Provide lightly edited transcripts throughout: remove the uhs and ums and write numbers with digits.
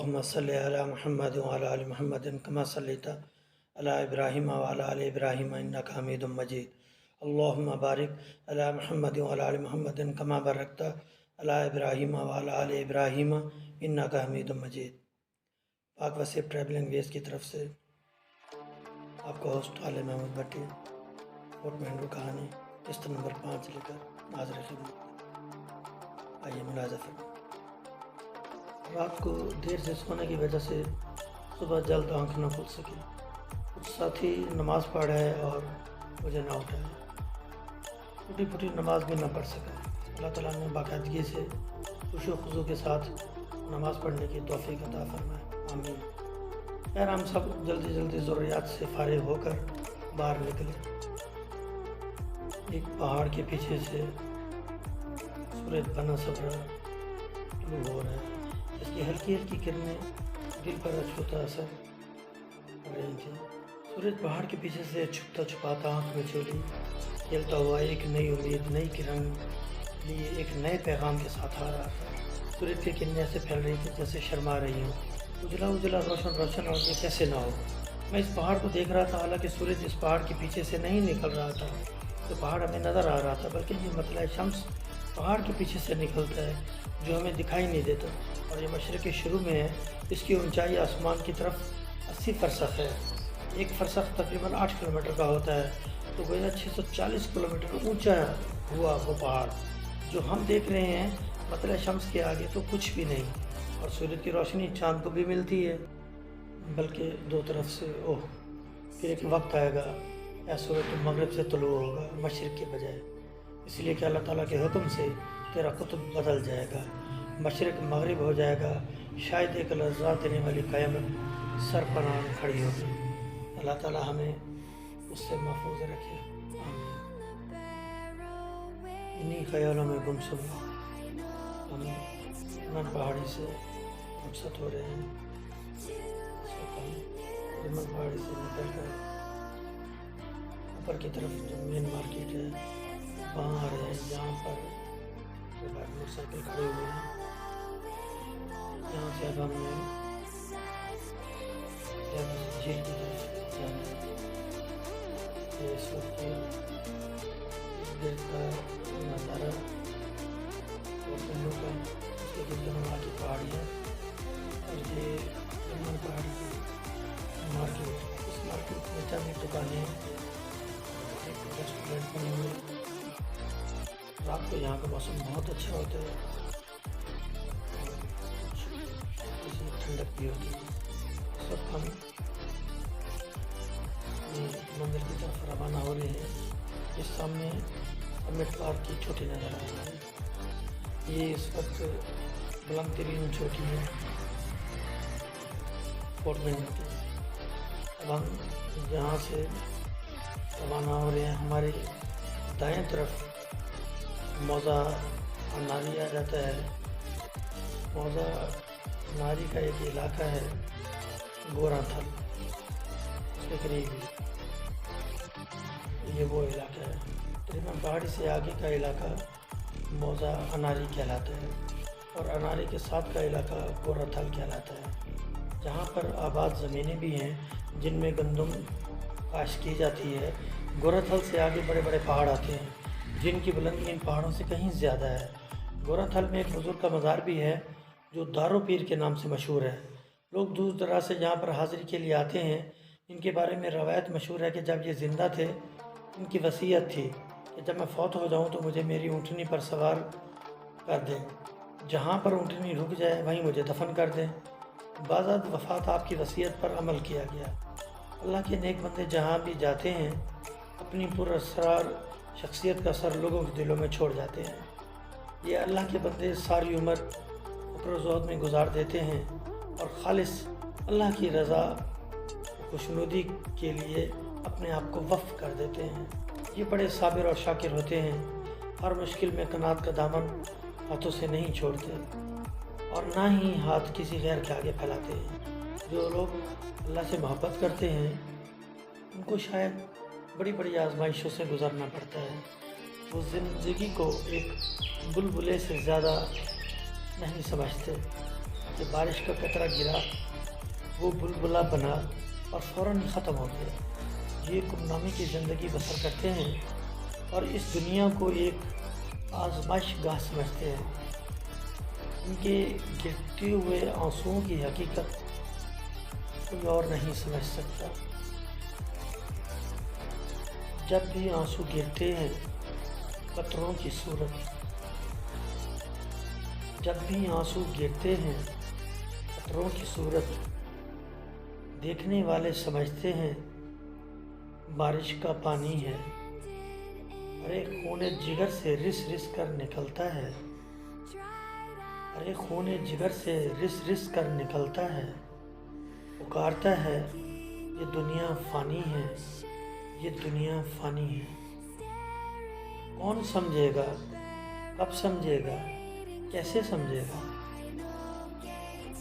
اللهم صل على محمد وعلى آل محمد كما صليت على إبراهيم وعلى آل إبراهيم إنك حميد مجيد. اللهم بارك على محمد وعلى آل محمد كما باركت على إبراهيم وعلى آل إبراهيم إنك حميد مجيد. پاک وسیع ٹریولنگ ویز کی طرف سے آپ کا ہوسٹ عالم محمود بھٹی، فورٹ مہنگو کہانی قسط نمبر 5 لے کر حاضر خدمت. آئیے ملاحظہ فرمائیں. رات کو دیر سے سونے کی وجہ سے صبح جلد آنکھ نہ کھل سکی. کچھ ساتھی نماز پڑھ رہے اور مجھے نہ اٹھائے. ٹوٹی پھوٹی نماز بھی نہ پڑھ سکا. اللہ تعالیٰ نے باقاعدگی سے خشوع و خضوع کے ساتھ نماز پڑھنے کی توفیق عطا فرمائے. آمین. خیر، ہم سب جلدی جلدی ضروریات سے فارغ ہو کر باہر نکلے. ایک پہاڑ کے پیچھے سے سورج بنا سبرا طلوع ہو رہا ہے. اس کی ہلکی ہلکی کرنیں دل پر اچھوتا اثر کر رہی تھیں. سورج پہاڑ کے پیچھے سے چھپتا چھپاتا آنکھ میں چولی کھیلتا ہوا ایک نئی امید، نئی کرن لیے ایک نئے پیغام کے ساتھ آ رہا تھا. سورج کی کرنیں ایسے پھیل رہی تھی جیسے شرما رہی ہوں. اجلا اجلا، روشن روشن، اور یہ کیسے نہ ہو. میں اس پہاڑ کو دیکھ رہا تھا، حالانکہ سورج اس پہاڑ کے پیچھے سے نہیں نکل رہا تھا. تو پہاڑ ہمیں نظر آ رہا تھا، بلکہ یہ مطلع شمس پہاڑ کے پیچھے سے نکلتا ہے جو ہمیں دکھائی نہیں دیتا. اور یہ مشرق کے شروع میں ہے. اس کی اونچائی آسمان کی طرف 80 فرسخ ہے. ایک فرسخ تقریباً 8 کلومیٹر کا ہوتا ہے. تو گویا 640 کلومیٹر اونچا ہوا وہ پہاڑ جو ہم دیکھ رہے ہیں مطلع شمس کے آگے تو کچھ بھی نہیں. اور سورج کی روشنی چاند کو بھی ملتی ہے، بلکہ دو طرف سے. پھر ایک وقت آئے گا اے سورج تم مغرب سے طلوع ہوگا مشرق کے بجائے، اس لیے کہ اللہ تعالیٰ کے حکم سے تیرا قطب بدل جائے گا، مشرق مغرب ہو جائے گا. شاید ایک لذات دینے والی قیامت سر پناہ کھڑی ہوگی. اللہ تعالیٰ ہمیں اس سے محفوظ رکھے. آمین. انہی خیالوں میں گمسم ہم رمن پہاڑی سے رخصت ہو رہے ہیں. رمن پہاڑی سے نکل کر اوپر کی طرف جو مین مارکیٹ ہے وہاں آ رہے ہیں، جہاں پر موٹر سائیکل کھڑے ہوئے ہیں. یہاں سے اب ہم نے جھیل کی طرف جانا ہے. یہ اس وقت ارد کا نظارہ اور پہلو کا اس کے گرد وہاں کی پہاڑی ہے. اور یہ رمن پہاڑی کی مارکیٹ، اس مارکیٹ میں چند دکانیں، ایک ریسٹورینٹ بنے ہوئے. رات کو یہاں کا موسم بہت اچھا ہوتا ہے، ٹھنڈک بھی ہوتی ہے. اس وقت ہم مندر کی طرف روانہ ہو رہے ہیں. اس سامنے سمٹ پارک کی چوٹی نظر آ رہی ہے. یہ اس وقت بلند ترین چوٹی ہے فورٹ مہنگو کی. اب ہم جہاں سے روانہ ہو رہے ہیں، ہماری دائیں طرف موزہ اناری آ جاتا ہے. موزہ اناری کا ایک علاقہ ہے گورا تھل، اس کے قریب یہ وہ علاقہ ہے. تقریباً پہاڑی سے آگے کا علاقہ موزہ اناری کہلاتا ہے، اور اناری کے ساتھ کا علاقہ گورا تھل کہلاتا ہے، جہاں پر آباد زمینیں بھی ہیں جن میں گندم کاشت کی جاتی ہے. گورا تھل سے آگے بڑے بڑے پہاڑ آتے ہیں جن کی بلندی ان پہاڑوں سے کہیں زیادہ ہے. گورا تھل میں ایک بزرگ کا مزار بھی ہے جو دارو پیر کے نام سے مشہور ہے. لوگ دور دراز سے یہاں پر حاضری کے لیے آتے ہیں. ان کے بارے میں روایت مشہور ہے کہ جب یہ زندہ تھے ان کی وصیت تھی کہ جب میں فوت ہو جاؤں تو مجھے میری اونٹنی پر سوار کر دیں، جہاں پر اونٹنی رک جائے وہیں مجھے دفن کر دیں. بعد از وفات آپ کی وصیت پر عمل کیا گیا. اللہ کے نیک بندے جہاں بھی جاتے ہیں اپنی پر اسرار شخصیت کا اثر لوگوں کے دلوں میں چھوڑ جاتے ہیں. یہ اللہ کے بندے ساری عمر فکر و زہد میں گزار دیتے ہیں اور خالص اللہ کی رضا خوشنودی کے لیے اپنے آپ کو وقف کر دیتے ہیں. یہ بڑے صابر اور شاکر ہوتے ہیں. ہر مشکل میں قناعت کا دامن ہاتھوں سے نہیں چھوڑتے اور نہ ہی ہاتھ کسی غیر کے آگے پھیلاتے ہیں. جو لوگ اللہ سے محبت کرتے ہیں ان کو شاید بڑی بڑی آزمائشوں سے گزرنا پڑتا ہے. وہ زندگی کو ایک بلبلے سے زیادہ نہیں سمجھتے. کہ بارش کا قطرہ گرا، وہ بلبلہ بنا اور فوراً ختم ہو گیا۔ یہ گمنامی کی زندگی بسر کرتے ہیں اور اس دنیا کو ایک آزمائش گاہ سمجھتے ہیں۔ ان کے گرتے ہوئے آنسوؤں کی حقیقت کوئی اور نہیں سمجھ سکتا۔ جب بھی آنسو گرتے ہیں قطروں کی صورت، جب بھی آنسو گرتے ہیں قطروں کی صورت، دیکھنے والے سمجھتے ہیں بارش کا پانی ہے۔ ارے خون جگر سے رس رس کر نکلتا ہے، ارے خون جگر سے رس رس کر نکلتا ہے، پکارتا ہے یہ دنیا فانی ہے، یہ دنیا فانی ہے۔ کون سمجھے گا، کب سمجھے گا، کیسے سمجھے گا؟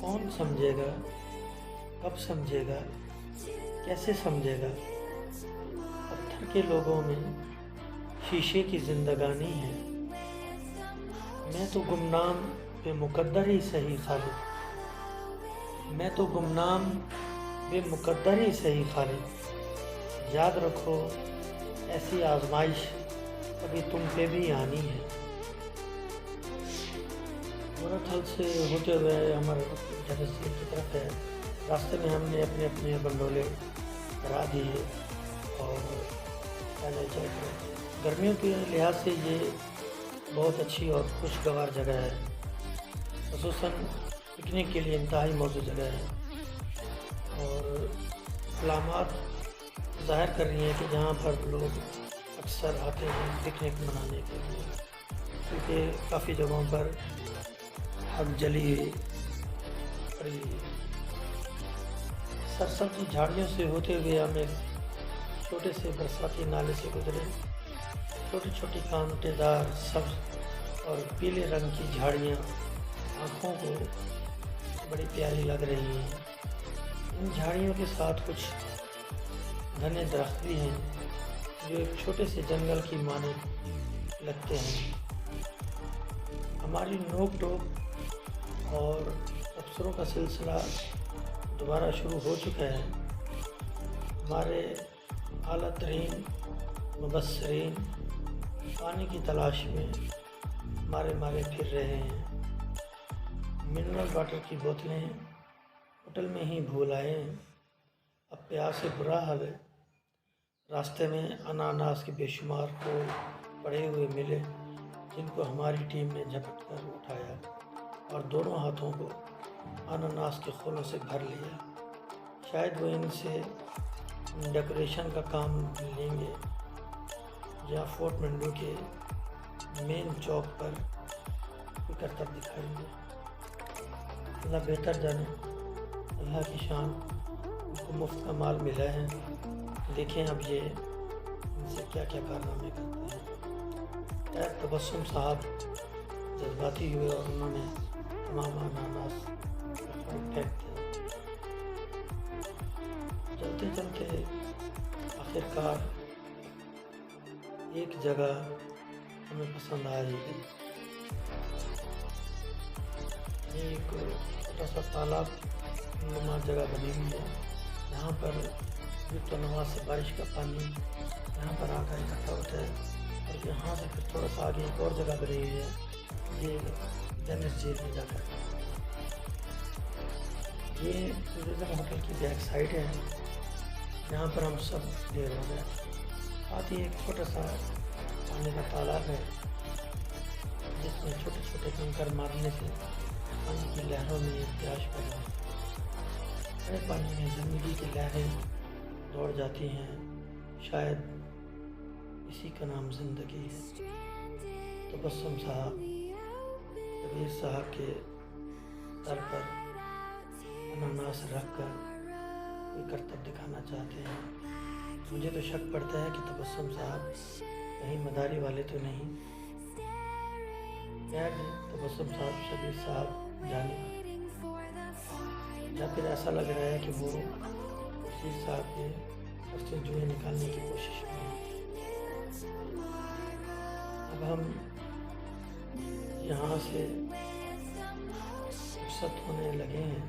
کون سمجھے گا، کب سمجھے گا، کیسے سمجھے گا؟ پتھر کے لوگوں میں شیشے کی زندگانی ہے۔ میں تو گمنام بے مقدر ہی صحیح خالق، میں تو گمنام بے مقدر ہی صحیح خالق۔ یاد رکھو ایسی آزمائش کبھی تم پہ بھی آنی ہے۔ گورا تھل سے ہوتے ہوئے ہمارے جنسی کی طرف ہے۔ راستے میں ہم نے اپنے اپنے گنڈولے کرا دیے اور گرمیوں کے لحاظ سے یہ بہت اچھی اور خوشگوار جگہ ہے، خصوصاً پکنک کے لیے انتہائی موزوں جگہ ہے، اور علامات ظاہر کر رہی ہیں کہ جہاں پر لوگ اکثر آتے ہیں پکنک منانے کے لیے، کیونکہ کافی جگہوں پر آگ جلی ہوئی پڑی ہوئی۔ سرسبز جھاڑیوں سے ہوتے ہوئے ہم ایک چھوٹے سے برساتی نالے سے گزرے۔ چھوٹی چھوٹی کانٹے دار سبز اور پیلے رنگ کی جھاڑیاں آنکھوں کو بڑی پیاری لگ رہی ہیں۔ ان جھاڑیوں کے ساتھ کچھ گھنے درخت بھی ہیں جو ایک چھوٹے سے جنگل کی مانند لگتے ہیں۔ ہماری نوک ٹوک اور تبصروں کا سلسلہ دوبارہ شروع ہو چکا ہے۔ ہمارے اعلیٰ ترین مبصرین پانی کی تلاش میں مارے پھر رہے ہیں۔ منرل واٹر کی بوتلیں ہوٹل میں ہی بھول آئے ہیں۔ اب پیاس سے برا حال ہے۔ راستے میں اناناس کے بے شمار پھول پڑے ہوئے ملے جن کو ہماری ٹیم نے جھپٹ کر اٹھایا اور دونوں ہاتھوں کو اناناس کے پھولوں سے بھر لیا۔ شاید وہ ان سے ڈیکوریشن کا کام لیں گے یا فورٹ منڈو کے مین چوک پر کوئی کرتب دکھائیں گے۔ اللہ بہتر جانے، اللہ کی شان، ان کو مفت کا مال ملا ہے، دیکھیں اب یہ ان سے کیا کیا کارنامے کرتے ہیں۔ تبسم صاحب جذباتی ہوئے اور انہوں نے تمام اناناس پھینک دیا۔ چلتے چلتے آخرکار ایک جگہ ہمیں پسند آئی ہے۔ یہ ایک چھوٹا سا تالاب نما جگہ بنی ہوئی ہے، جہاں پر لطف نما سے بارش کا پانی یہاں پر آ کر اکٹھا ہوتا ہے، اور یہاں سے پھر تھوڑا سا آگے ایک اور جگہ بنی ہوئی ہے، یہ ڈینس جیل میں جا کر۔ یہ ٹورزم ہوٹل کی بیک سائڈ ہے، جہاں پر ہم سب دیر ہو گئے۔ ساتھ ہی ایک چھوٹا سا پانی کا تالاب ہے جس میں چھوٹے چھوٹے کنکر مارنے سے پانی کی لہروں میں ایک پیاس پیدا ہوتی ہے۔ پانی میں زندگی کی لہریں دوڑ جاتی ہیں، شاید اسی کا نام زندگی ہے۔ تبسم صاحب کبیر صاحب کے سر پر اناناس رکھ کر کوئی کرتب دکھانا چاہتے ہیں۔ مجھے تو شک پڑتا ہے کہ تبسم صاحب کہیں مداری والے تو نہیں۔ تبسم صاحب شبیر صاحب جانے، یا پھر ایسا لگ رہا ہے کہ وہ شبیر صاحب کے اس سے جوئیں نکالنے کی کوشش میں ہیں۔ اب ہم یہاں سے رخصت ہونے لگے ہیں،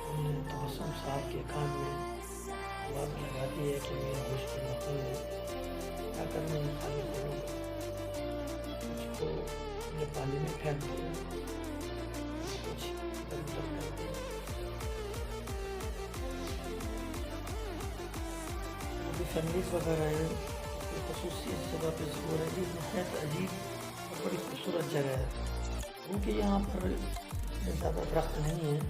ہم نے تبسم صاحب کے کان میں آواز لگا دی ہے کہ میرے ہوش میں نقل ہے، کیا کرنا ہے خالی کروں گا، کچھ کو اپنے پانی میں پھینک دیا، کچھ ادھر ادھر کر دیا۔ ابھی فیملیز وغیرہ ہیں، خصوصی جگہ پہ ظہور ہے، یہ نہایت عجیب اور بڑی خوبصورت جگہ ہے، کیونکہ یہاں پر زیادہ درخت نہیں ہیں،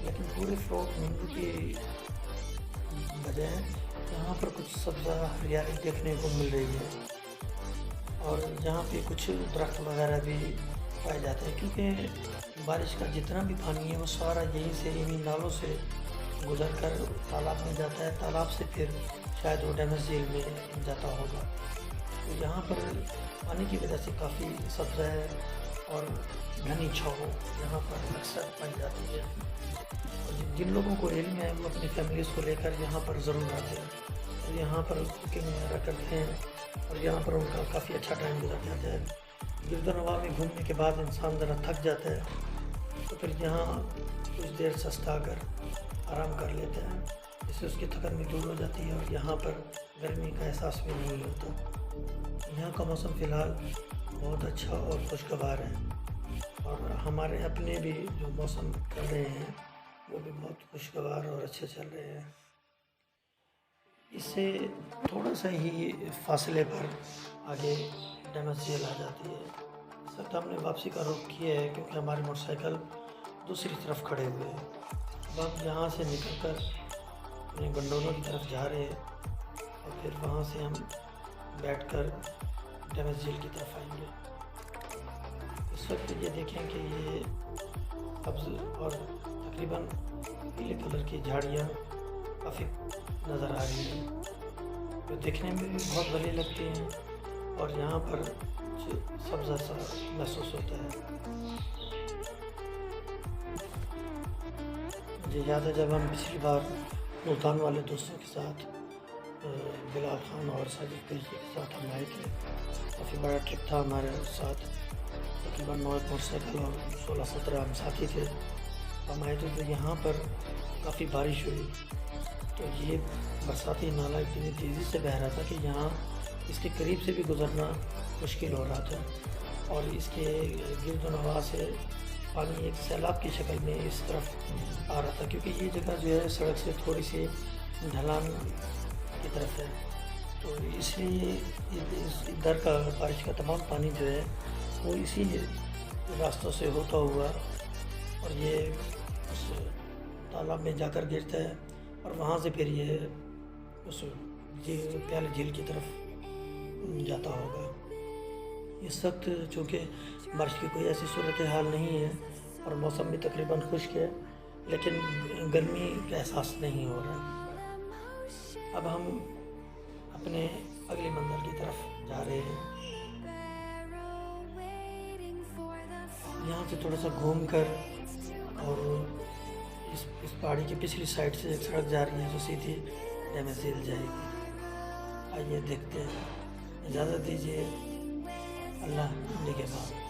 لیکن پورے فروٹ نیمبو کی بجائے یہاں پر کچھ سبزہ ہریالی دیکھنے کو مل رہی ہے، اور یہاں پہ کچھ درخت وغیرہ بھی پائے جاتے ہیں، کیونکہ بارش کا جتنا بھی پانی ہے وہ سارا یہیں سے انہیں نالوں سے گزر کر تالاب میں جاتا ہے، تالاب سے پھر شاید وہ ڈیمس جھیل میں جاتا ہوگا۔ تو یہاں پر پانی کی وجہ سے کافی سبزہ ہے اور گھنی چھاؤں یہاں پر اکثر پائی جاتی ہے، اور جن لوگوں کو علم ہے وہ اپنی فیملیز کو لے کر یہاں پر ضرور آتے ہیں، اور یہاں پر کوکنگ وغیرہ کرتے ہیں، اور یہاں پر ان کا کافی اچھا ٹائم گزر جاتا ہے۔ گرد و نواح میں گھومنے کے بعد انسان ذرا تھک جاتا ہے، تو پھر یہاں کچھ دیر سستا کر آرام کر لیتا ہے، جس سے اس کی تھکن بھی دور ہو جاتی ہے، اور یہاں پر گرمی کا احساس بھی نہیں ہوتا۔ یہاں کا موسم فی الحال بہت اچھا اور خوشگوار ہے، اور ہمارے اپنے بھی جو موسم چل رہے ہیں وہ بھی بہت خوشگوار اور اچھے چل رہے ہیں۔ اس سے تھوڑا سا ہی فاصلے پر آگے ڈیمس جھیل آ جاتی ہے۔ اس وقت ہم نے واپسی کا رخ کیا ہے کیونکہ ہماری موٹر سائیکل دوسری طرف کھڑے ہوئے ہیں۔ اب ہم یہاں سے نکل کر اپنے گنڈولوں کی طرف جا رہے ہیں، اور پھر وہاں سے ہم بیٹھ کر ڈیمس جھیل کی طرف آئیں گے۔ اس وقت یہ دیکھیں کہ یہ سبز اور تقریباً پیلے کلر کی جھاڑیاں کافی نظر آ رہی ہیں، جو دیکھنے میں بھی بہت بھلی لگتی ہیں، اور یہاں پر سبزہ سا محسوس ہوتا ہے۔ مجھے یاد ہے جب ہم پچھلی بار ملتان والے دوستوں کے ساتھ بلال خان اور ساجد قریشی کے ساتھ ہم آئے تھے، کافی بڑا ٹرپ تھا ہمارے ساتھ، تقریباً 9 موٹر سائیکل اور 16-17 ہم ساتھی تھے۔ ہم آئے تھے تو یہاں پر کافی بارش ہوئی، تو یہ برساتی نالا اتنی تیزی سے بہہ رہا تھا کہ یہاں اس کے قریب سے بھی گزرنا مشکل ہو رہا تھا، اور اس کے گرد و نواح سے پانی ایک سیلاب کی شکل میں اس طرف آ رہا تھا، کیونکہ یہ جگہ جو ہے سڑک سے تھوڑی سی ڈھلان کی طرف ہے، تو اس لیے اس ادھر کا بارش کا تمام پانی جو ہے وہ اسی راستوں سے ہوتا ہوا اور یہ اس تالاب میں جا کر گرتا ہے، اور وہاں سے پھر یہ اس پیالے جھیل کی طرف جاتا ہوگا۔ اس وقت چونکہ بارش کی کوئی ایسی صورتحال نہیں ہے اور موسم بھی تقریباً خشک ہے، لیکن گرمی کا احساس نہیں ہو رہا۔ اب ہم اپنے اگلی منزل کی طرف جا رہے ہیں۔ یہاں سے تھوڑا سا گھوم کر اور اس پہاڑی کی پچھلی سائڈ سے ایک سڑک جا رہی ہے جو سیدھی ڈیمس جھیل جائے گی۔ آئیے دیکھتے ہیں، اجازت دیجیے، اللہ نگہبان۔